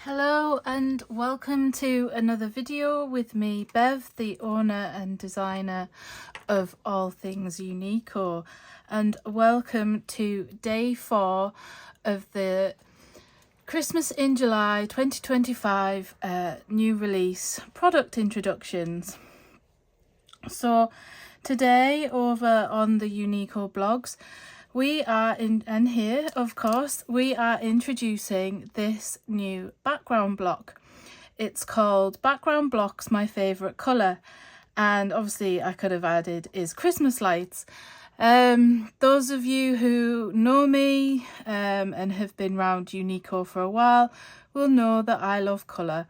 Hello and welcome to another video with me, Bev, the owner and designer of all things Uniko, and welcome to day 4 of the Christmas in July 2025 new release product introductions. So today over on the Uniko blogs, we are and here of course we are introducing this new background block. It's called Background Blocks My Favourite Colour, and obviously I could have added is Christmas lights. Those of you who know me and have been around Uniko for a while will know that I love colour.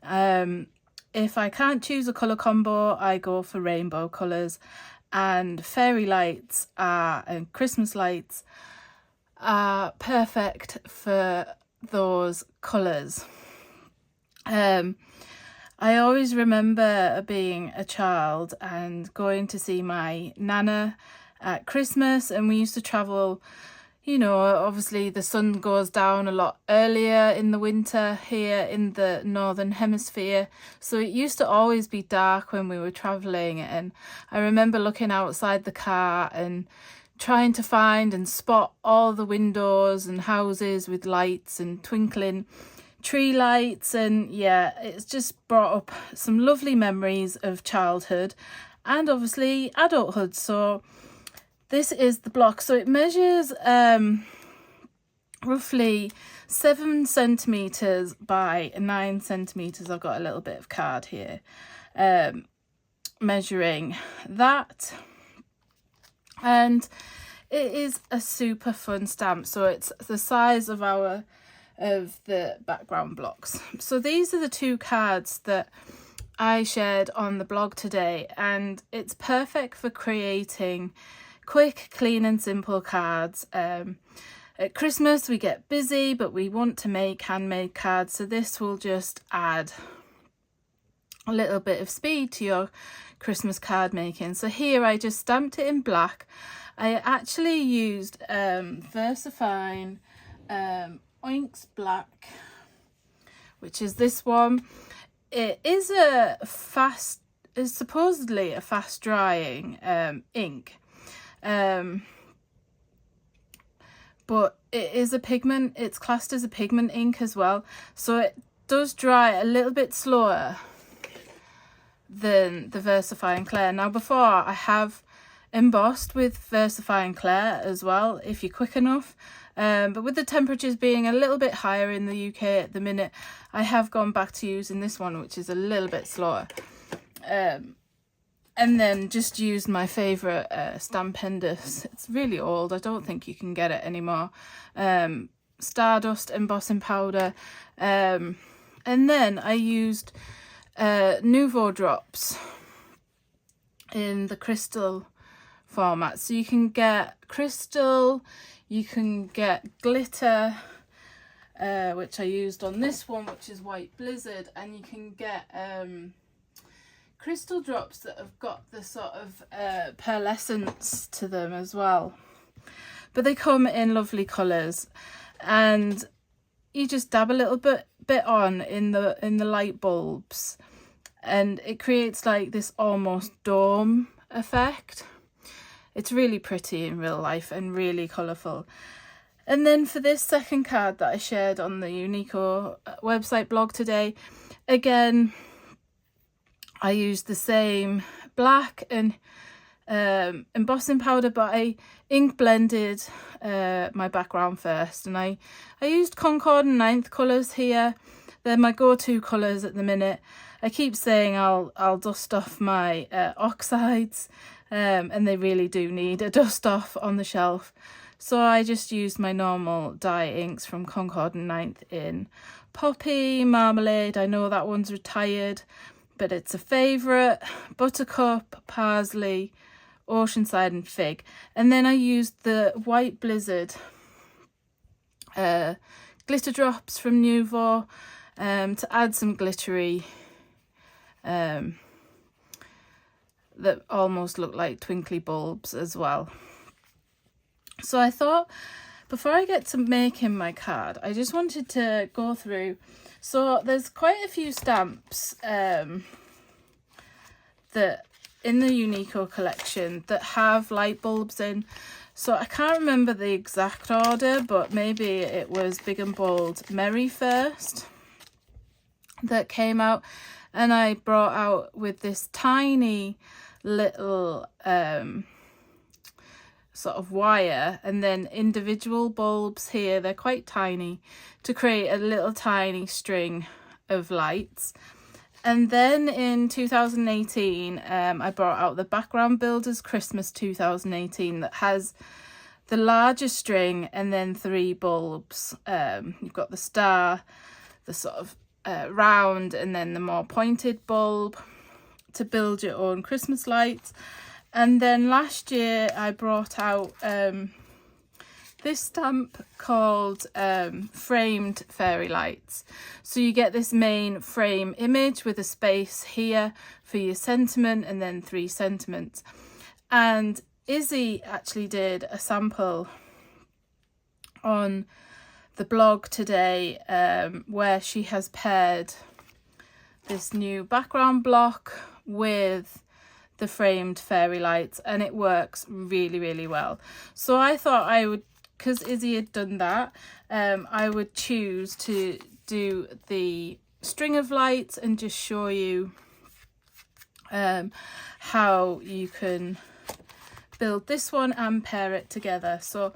If I can't choose a colour combo, I go for rainbow colours. And fairy lights and Christmas lights are perfect for those colours. I always remember being a child and going to see my nana at Christmas, and we used to travel, you know, obviously the sun goes down a lot earlier in the winter here in the northern hemisphere, so it used to always be dark when we were travelling. And I remember looking outside the car and trying to find and spot all the windows and houses with lights and twinkling tree lights, and yeah, it's just brought up some lovely memories of childhood and obviously adulthood. So this is the block. So it measures roughly 7 centimetres by 9 centimetres. I've got a little bit of card here measuring that. And it is a super fun stamp. So it's the size of the background blocks. So these are the 2 cards that I shared on the blog today, and it's perfect for creating quick, clean and simple cards. At Christmas we get busy, but we want to make handmade cards, so this will just add a little bit of speed to your Christmas card making. So here I just stamped it in black. I actually used VersaFine Oinks Black, which is this one. It is supposedly a fast drying ink. But it is a pigment, it's classed as a pigment ink as well, so it does dry a little bit slower than the VersaFine Clear. Now before, I have embossed with VersaFine Clear as well if you're quick enough, but with the temperatures being a little bit higher in the UK at the minute, I have gone back to using this one, which is a little bit slower. And then just used my favourite Stampendous. It's really old, I don't think you can get it anymore. Stardust embossing powder. And then I used Nouveau drops in the crystal format. So you can get crystal, you can get glitter, which I used on this one, which is White Blizzard, and you can get crystal drops that have got the sort of pearlescence to them as well, but they come in lovely colours, and you just dab a little bit on in the light bulbs, and it creates like this almost dome effect. It's really pretty in real life and really colourful. And then for this second card that I shared on the Uniko website blog today, again I used the same black and embossing powder, but I ink blended my background first, and I used Concord and 9th colours here. They're my go-to colours at the minute. I keep saying I'll dust off my oxides, and they really do need a dust off on the shelf. So I just used my normal dye inks from Concord and 9th in Poppy, Marmalade, I know that one's retired, but it's a favourite, Buttercup, Parsley, Oceanside and Fig. And then I used the White Blizzard glitter drops from Nouveau to add some glittery that almost look like twinkly bulbs as well. So I thought before I get to making my card, I just wanted to go through. So there's quite a few stamps that in the Uniko collection that have light bulbs in. So I can't remember the exact order, but maybe it was Big and Bold Merry first that came out, and I brought out with this tiny little sort of wire, and then individual bulbs here, they're quite tiny, to create a little tiny string of lights. And then in 2018 I brought out the Background Builders Christmas 2018 that has the larger string and then 3 bulbs. You've got the star, the sort of round, and then the more pointed bulb to build your own Christmas lights. And then last year I brought out this stamp called framed fairy lights. So you get this main frame image with a space here for your sentiment and then 3 sentiments. And Izzy actually did a sample on the blog today where she has paired this new background block with the framed fairy lights, and it works really, really well. So I thought I would, because Izzy had done that, I would choose to do the string of lights and just show you how you can build this one and pair it together. So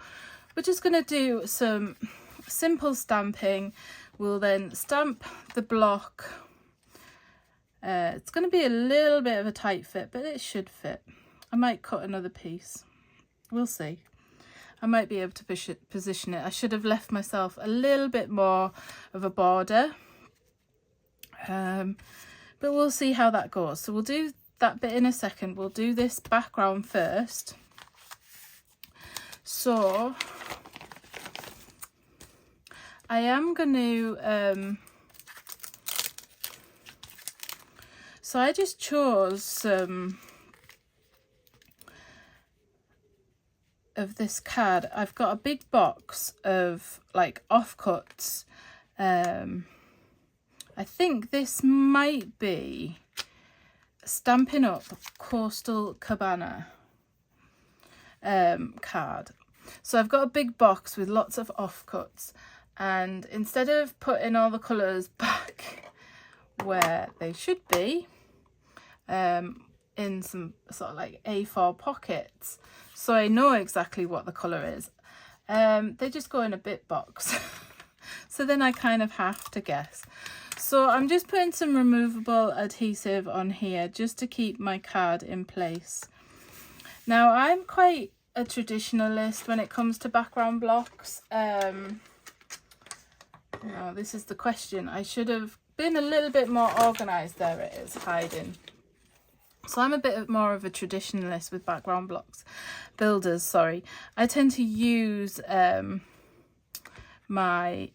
we're just going to do some simple stamping. We'll then stamp the block. It's going to be a little bit of a tight fit, but it should fit. I might cut another piece. We'll see. I might be able to position it. I should have left myself a little bit more of a border. But we'll see how that goes. So we'll do that bit in a second. We'll do this background first. So I am going to... so I just chose some of this card. I've got a big box of like offcuts. I think this might be Stampin' Up! Coastal Cabana card. So I've got a big box with lots of offcuts, and instead of putting all the colours back where they should be, in some sort of like A4 pockets, so I know exactly what the colour is, they just go in a bit box. So then I kind of have to guess. So I'm just putting some removable adhesive on here just to keep my card in place. Now I'm quite a traditionalist when it comes to background blocks. Oh, this is the question. I should have been a little bit more organised. There it is, hiding. So I'm a bit more of a traditionalist with background blocks. Builders, sorry. I tend to use my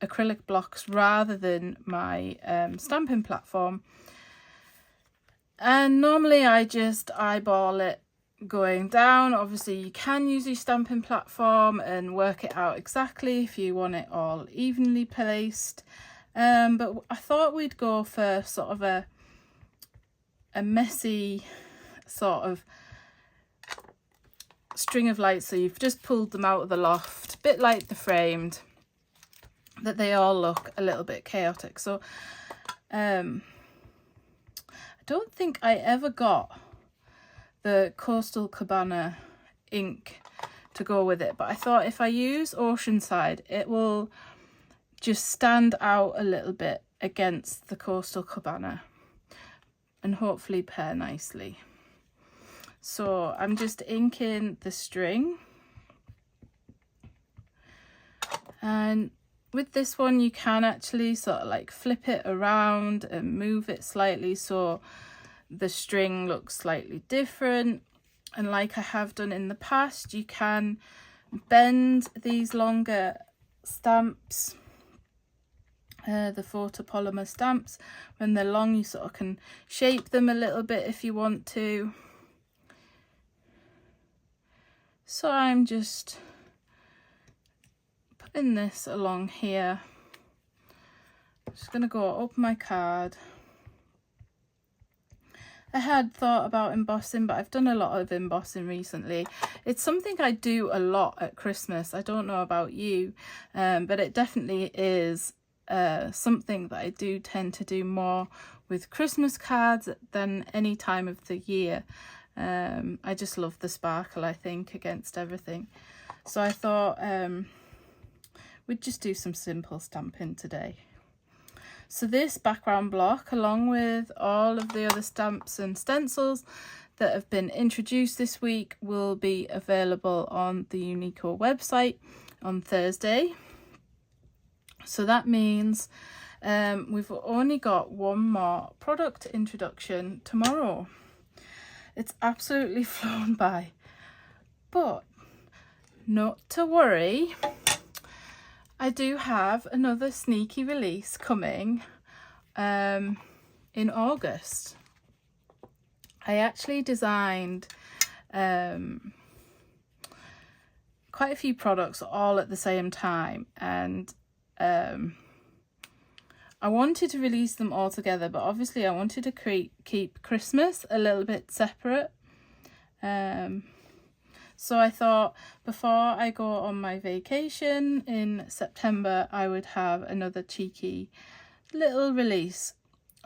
acrylic blocks rather than my stamping platform. And normally I just eyeball it going down. Obviously you can use your stamping platform and work it out exactly if you want it all evenly placed. But I thought we'd go for sort of a messy sort of string of lights. So you've just pulled them out of the loft, a bit like the framed, that they all look a little bit chaotic. So I don't think I ever got the Coastal Cabana ink to go with it, but I thought if I use Oceanside, it will just stand out a little bit against the Coastal Cabana and hopefully pair nicely. So I'm just inking the string, and with this one you can actually sort of like flip it around and move it slightly so the string looks slightly different. And like I have done in the past, you can bend these longer stamps, the photopolymer stamps. When they're long, you sort of can shape them a little bit if you want to. So I'm just in this along here. I'm just going to go up my card. I had thought about embossing, but I've done a lot of embossing recently. It's something I do a lot at Christmas. I don't know about you, but it definitely is something that I do tend to do more with Christmas cards than any time of the year. I just love the sparkle, I think, against everything. So I thought we'd just do some simple stamping today. So this background block, along with all of the other stamps and stencils that have been introduced this week, will be available on the Uniko website on Thursday. So that means we've only got one more product introduction tomorrow. It's absolutely flown by, but not to worry. I do have another sneaky release coming in August. I actually designed quite a few products all at the same time, and I wanted to release them all together, but obviously I wanted to keep Christmas a little bit separate. So I thought before I go on my vacation in September, I would have another cheeky little release.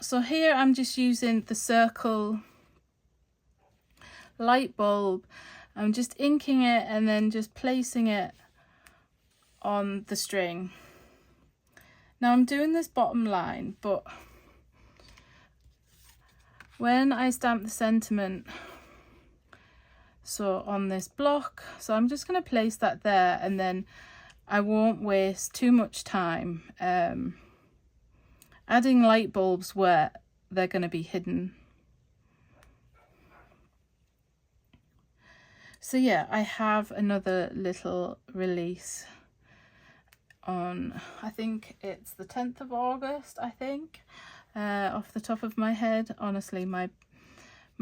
So here I'm just using the circle light bulb. I'm just inking it and then just placing it on the string. Now I'm doing this bottom line, but when I stamp the sentiment, so on this block, so I'm just going to place that there, and then I won't waste too much time adding light bulbs where they're going to be hidden. So yeah, I have another little release on, I think it's the 10th of August, I think, off the top of my head. Honestly, my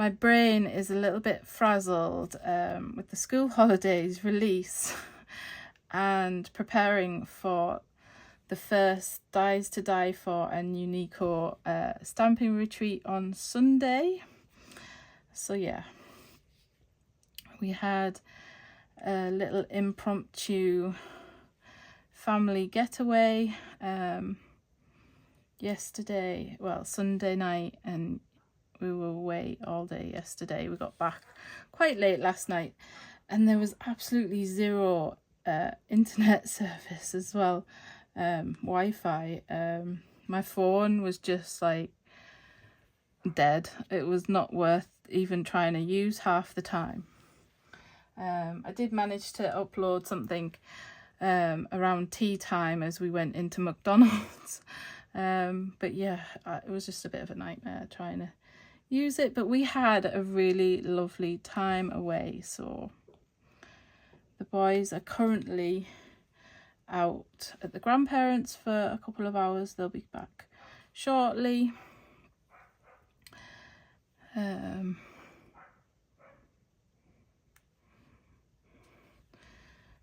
brain is a little bit frazzled with the school holidays release and preparing for the first Dies to Die For and Uniko stamping retreat on Sunday. So yeah, we had a little impromptu family getaway yesterday, well, Sunday night, and we were away all day yesterday. We got back quite late last night, and there was absolutely zero internet service as well, Wi-Fi. My phone was just like dead. It was not worth even trying to use half the time. I did manage to upload something around tea time as we went into McDonald's, but yeah, it was just a bit of a nightmare trying to use it, but we had a really lovely time away. So the boys are currently out at the grandparents for a couple of hours. They'll be back shortly.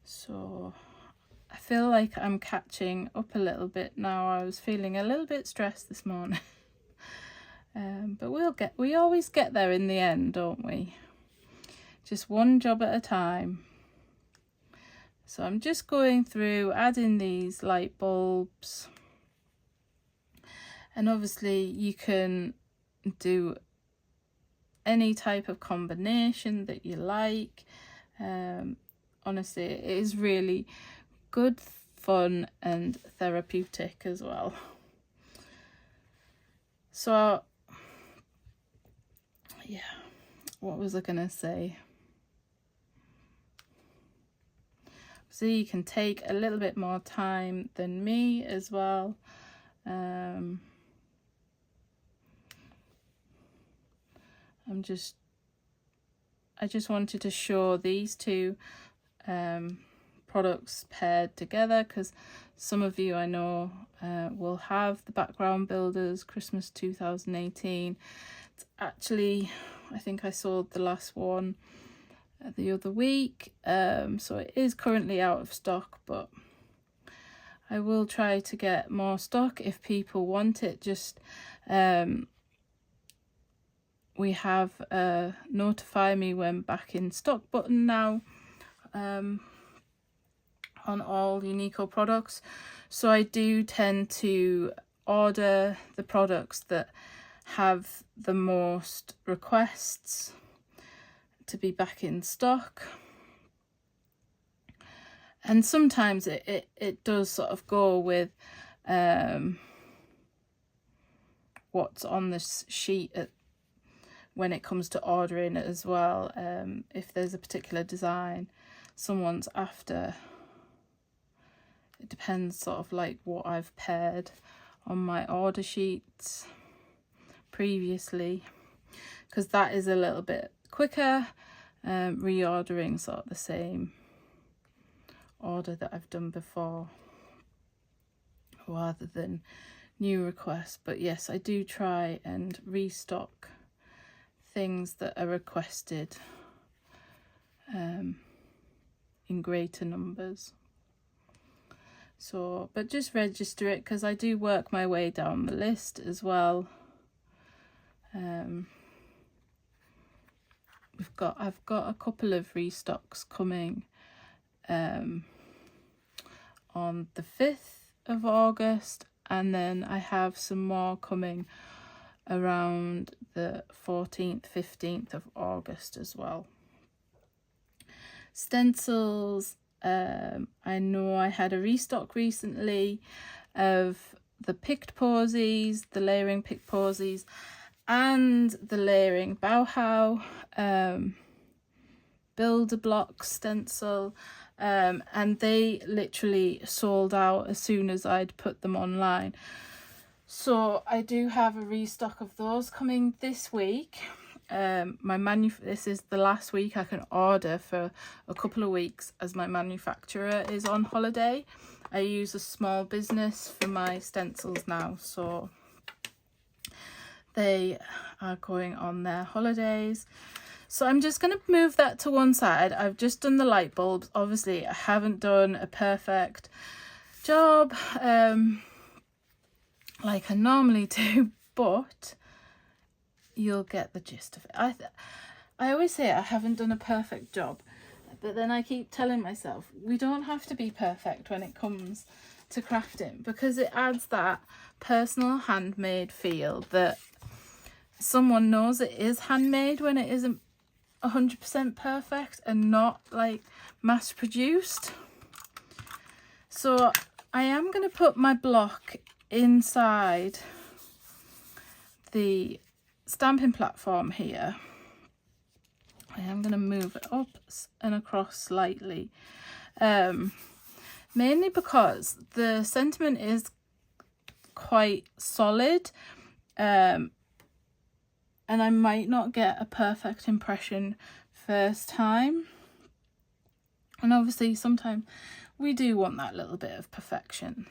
So I feel like I'm catching up a little bit now. I was feeling a little bit stressed this morning. But we always get there in the end, don't we? Just one job at a time. So I'm just going through adding these light bulbs, and obviously you can do any type of combination that you like. Honestly, it is really good fun and therapeutic as well. So yeah, what was I gonna say? So you can take a little bit more time than me as well. I just wanted to show these two products paired together, because some of you I know will have the Background Builders Christmas 2018. It's actually, I think I sold the last one the other week, so it is currently out of stock, but I will try to get more stock if people want it. Just we have a notify me when back in stock button now on all Uniko products, so I do tend to order the products that have the most requests to be back in stock. And sometimes it does sort of go with what's on this sheet when it comes to ordering it as well. If there's a particular design someone's after, it depends sort of like what I've paired on my order sheets previously, because that is a little bit quicker, reordering sort of the same order that I've done before rather than new requests. But yes, I do try and restock things that are requested in greater numbers. So, but just register it, because I do work my way down the list as well. I've got a couple of restocks coming on the 5th of August, and then I have some more coming around the 14th, 15th of August as well. Stencils, I know I had a restock recently of the picked posies, the layering picked posies, and the layering Bauhaus builder block stencil, and they literally sold out as soon as I'd put them online. So I do have a restock of those coming this week. This is the last week I can order for a couple of weeks, as my manufacturer is on holiday. I use a small business for my stencils now, so they are going on their holidays. So I'm just going to move that to one side. I've just done the light bulbs. Obviously I haven't done a perfect job like I normally do, but you'll get the gist of it. I always say I haven't done a perfect job, but then I keep telling myself we don't have to be perfect when it comes to crafting, because it adds that personal handmade feel that someone knows it is handmade when it isn't 100% perfect and not like mass produced. So I am going to put my block inside the stamping platform here. I am going to move it up and across slightly, mainly because the sentiment is quite solid, and I might not get a perfect impression first time, and obviously sometimes we do want that little bit of perfection.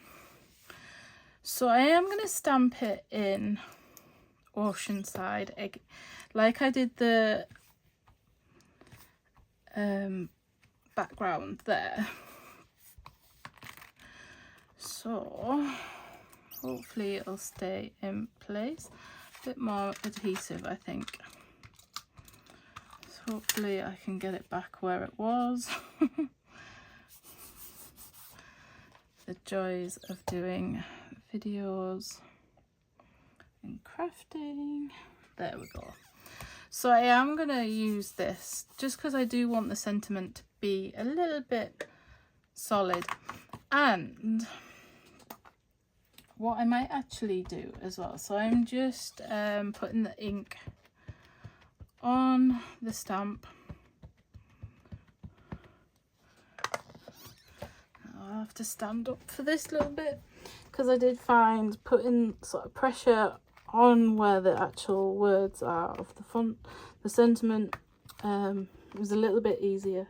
So I am going to stamp it in Oceanside, like I did the background there. So hopefully it'll stay in place. A bit more adhesive, I think. So hopefully I can get it back where it was. The joys of doing videos and crafting. There we go. So I am going to use this just because I do want the sentiment to be a little bit solid. And what I might actually do as well, so I'm just putting the ink on the stamp. I'll have to stand up for this little bit, because I did find putting sort of pressure on where the actual words are of the font, the sentiment, was a little bit easier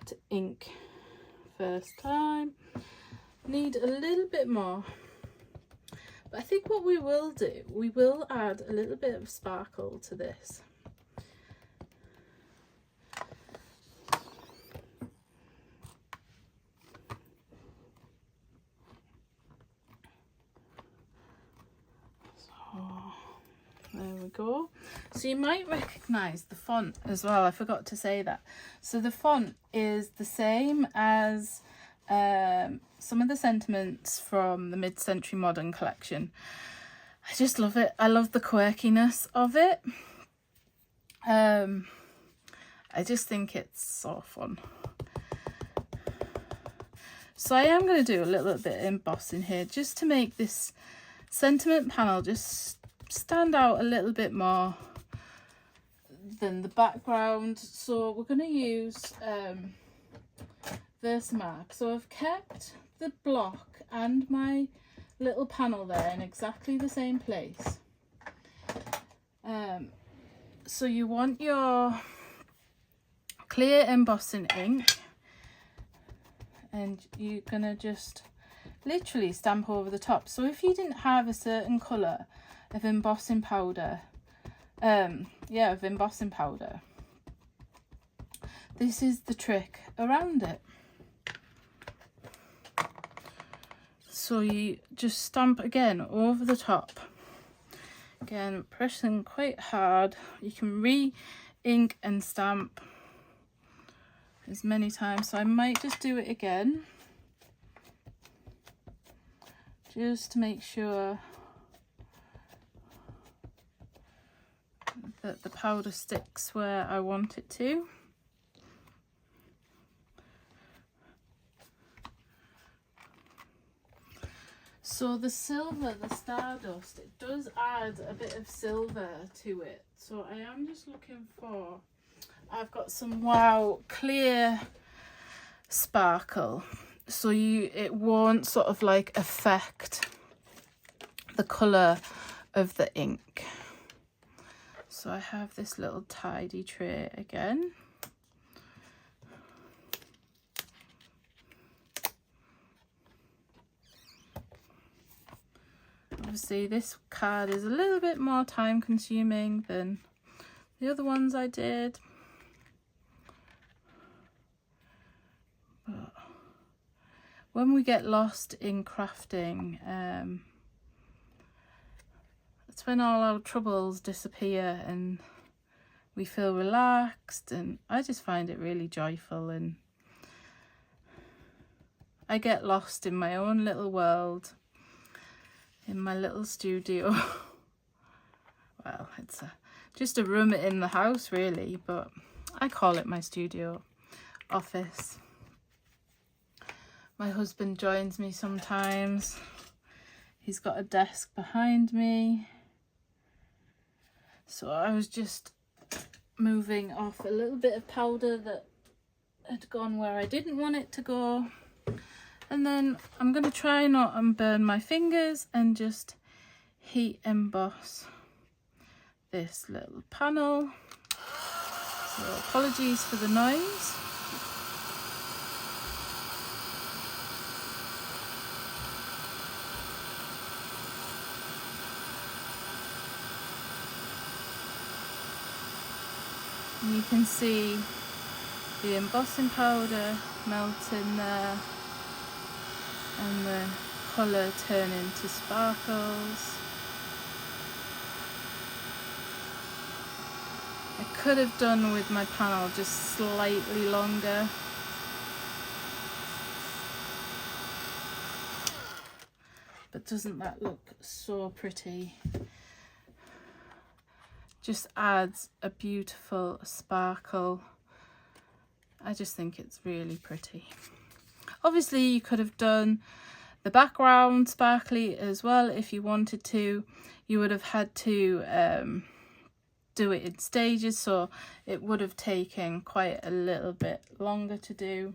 to ink first time. Need a little bit more, but I think what we will do, we will add a little bit of sparkle to this. we go. So you might recognize the font as well. I forgot to say that. So the font is the same as some of the sentiments from the mid-century modern collection. I just love it. I love the quirkiness of it. I just think it's so fun. So I am going to do a little bit of embossing here just to make this sentiment panel just stand out a little bit more than the background. So we're going to use Versamark. So I've kept the block and my little panel there in exactly the same place. So you want your clear embossing ink, and you're gonna just literally stamp over the top. So if you didn't have a certain colour of embossing powder, this is the trick around it. So you just stamp again over the top. Again, pressing quite hard. You can re-ink and stamp as many times. So I might just do it again, just to make sure that the powder sticks where I want it to. So the silver, the Stardust, it does add a bit of silver to it. So I am just looking for, I've got some Wow clear sparkle. So it won't sort of like affect the colour of the ink. So I have this little tidy tray again. Obviously this card is a little bit more time consuming than the other ones I did. But when we get lost in crafting, that's when all our troubles disappear and we feel relaxed, and I just find it really joyful, and I get lost in my own little world, in my little studio. Well, it's just a room in the house really, but I call it my studio office. My husband joins me sometimes. He's got a desk behind me. So I was just moving off a little bit of powder that had gone where I didn't want it to go. And then I'm going to try not and burn my fingers and just heat emboss this little panel. So apologies for the noise. And you can see the embossing powder melting there, and the colour turn into sparkles. I could have done with my panel just slightly longer. But doesn't that look so pretty? Just adds a beautiful sparkle. I just think it's really pretty. Obviously you could have done the background sparkly as well if you wanted to. You would have had to do it in stages, so it would have taken quite a little bit longer to do.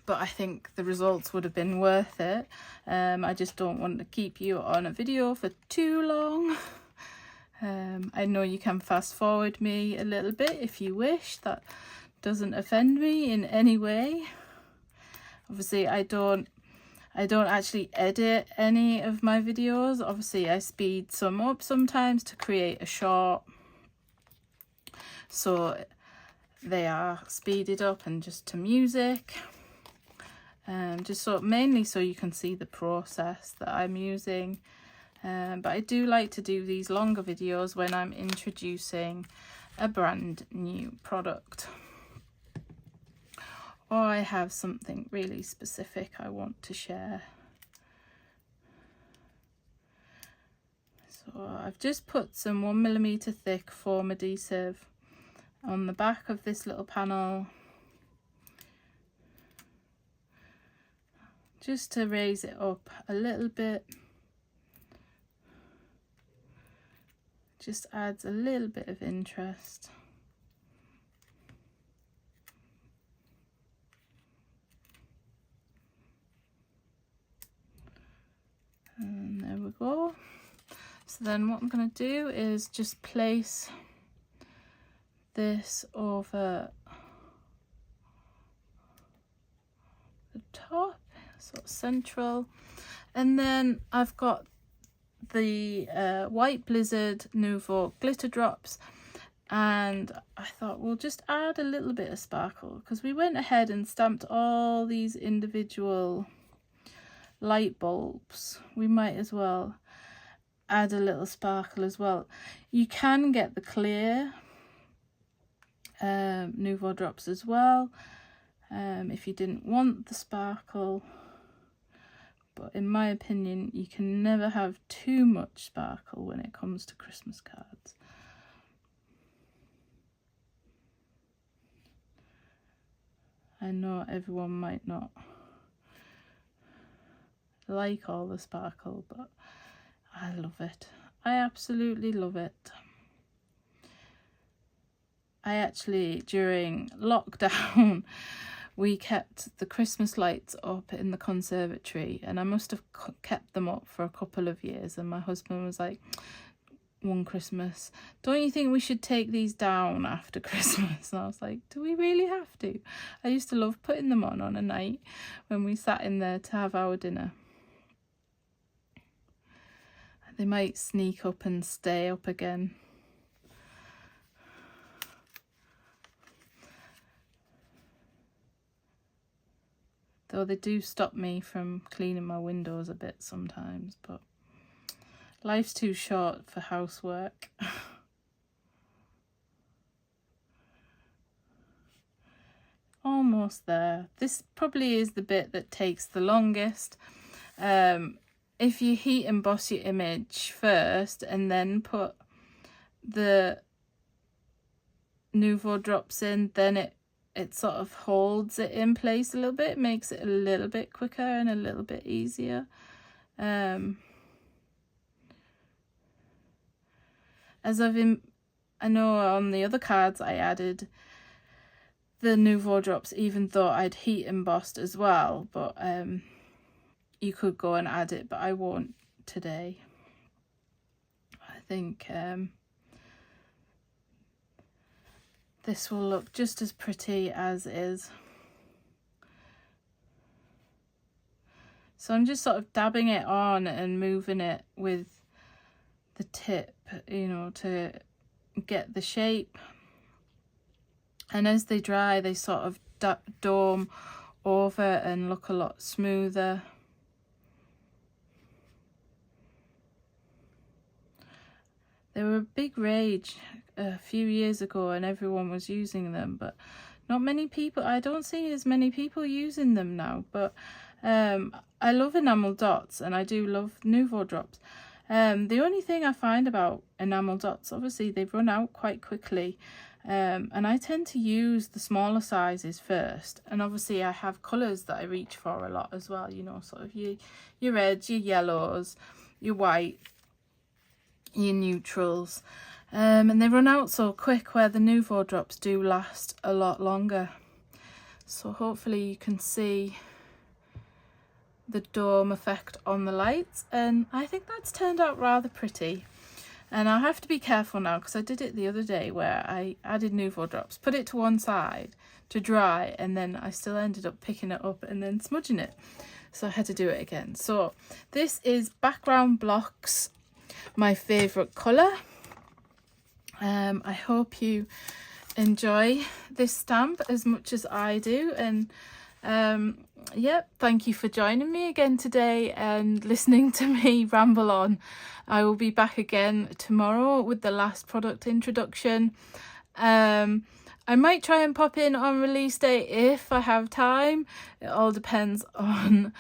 But I think the results would have been worth it. I just don't want to keep you on a video for too long. I know you can fast forward me a little bit if you wish. That doesn't offend me in any way. Obviously I don't actually edit any of my videos. Obviously I speed some up sometimes to create a short, so they are speeded up and just to music, just so mainly so you can see the process that I'm using. But I do like to do these longer videos when I'm introducing a brand new product, or I have something really specific I want to share. So I've just put some 1mm thick foam adhesive on the back of this little panel, just to raise it up a little bit. Just adds a little bit of interest. And there we go. So then what I'm going to do is just place this over the top, sort of central, and then I've got the White Blizzard Nouveau glitter drops, and I thought we'll just add a little bit of sparkle, because we went ahead and stamped all these individual light bulbs. We might as well add a little sparkle as well. You can get the clear Nouveau drops as well, if you didn't want the sparkle, but in my opinion you can never have too much sparkle when it comes to Christmas cards. I know everyone might not like all the sparkle, but I love it. I absolutely love it. I actually, during lockdown, we kept the Christmas lights up in the conservatory, and I must have kept them up for a couple of years, and my husband was like, one Christmas, don't you think we should take these down after Christmas? And I was like, do we really have to? I used to love putting them on a night when we sat in there to have our dinner. They might sneak up and stay up again. Though they do stop me from cleaning my windows a bit sometimes, but life's too short for housework. Almost there. This probably is the bit that takes the longest. If you heat emboss your image first and then put the Nouveau drops in, then it sort of holds it in place a little bit, makes it a little bit quicker and a little bit easier. I know on the other cards I added the Nouveau drops even though I'd heat embossed as well, but you could go and add it, but I won't today. I think this will look just as pretty as is. So I'm just sort of dabbing it on and moving it with the tip, you know, to get the shape. And as they dry, they sort of dome over and look a lot smoother. They were a big rage a few years ago and everyone was using them, but not many people, I don't see as many people using them now. But I love enamel dots and I do love Nouveau drops. The only thing I find about enamel dots, obviously they run out quite quickly, and I tend to use the smaller sizes first, and obviously I have colours that I reach for a lot as well, you know, sort of your reds, your yellows, your white, your neutrals, and they run out so quick, where the Nouveau drops do last a lot longer. So hopefully you can see the dome effect on the lights, and I think that's turned out rather pretty. And I have to be careful now because I did it the other day where I added Nouveau drops, put it to one side to dry, and then I still ended up picking it up and then smudging it, so I had to do it again. So this is Background Blocks, my favourite colour. I hope you enjoy this stamp as much as I do, and Yep, thank you for joining me again today and listening to me ramble on. I will be back again tomorrow with the last product introduction. I might try and pop in on release day if I have time. It all depends on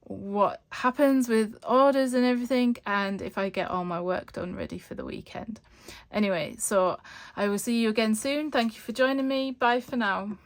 what happens with orders and everything, and if I get all my work done ready for the weekend. Anyway, so I will see you again soon. Thank you for joining me. Bye for now.